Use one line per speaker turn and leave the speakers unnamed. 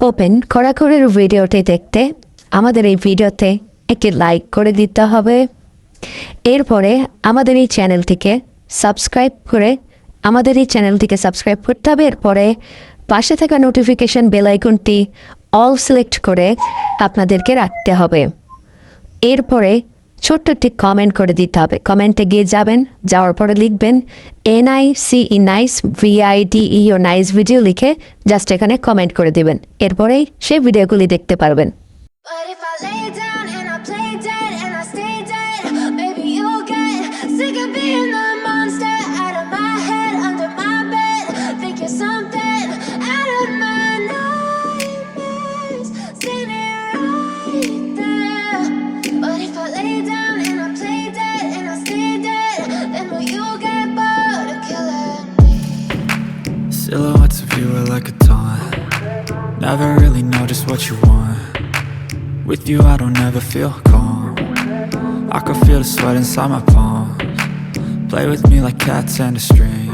Open কড়াকড়ির ভিডিওটি দেখতে আমাদের এই ভিডিওতে একটি লাইক করে দিতে হবে। এরপরে আমাদের এই চ্যানেলটিকে সাবস্ক্রাইব করতে হবে। এরপরে পাশে থাকা নোটিফিকেশন বেল আইকনটি অল সিলেক্ট করে আপনাদেরকে রাখতে হবে। এরপরে ছোট্ট একটি কমেন্ট করে দিতে হবে। কমেন্টে গিয়ে যাওয়ার পরে লিখবেন NICE nice VIDEO nice video লিখে জাস্ট এখানে কমেন্ট করে দিবেন। এরপরেই সেই ভিডিওগুলি দেখতে পারবেন।
But if I lay down and I play dead and I stay dead, maybe you'll get sick of being the monster out of my head, under my bed. Think you're something out of my nightmares, standing right there. But if I lay down and I play dead and I stay dead, then will you get bored of killing me?
Silhouettes of you are like a taunt. Never really know just what you want. With you I don't ever feel calm. I can feel the sweat inside my palms. Play with me like cats and a string.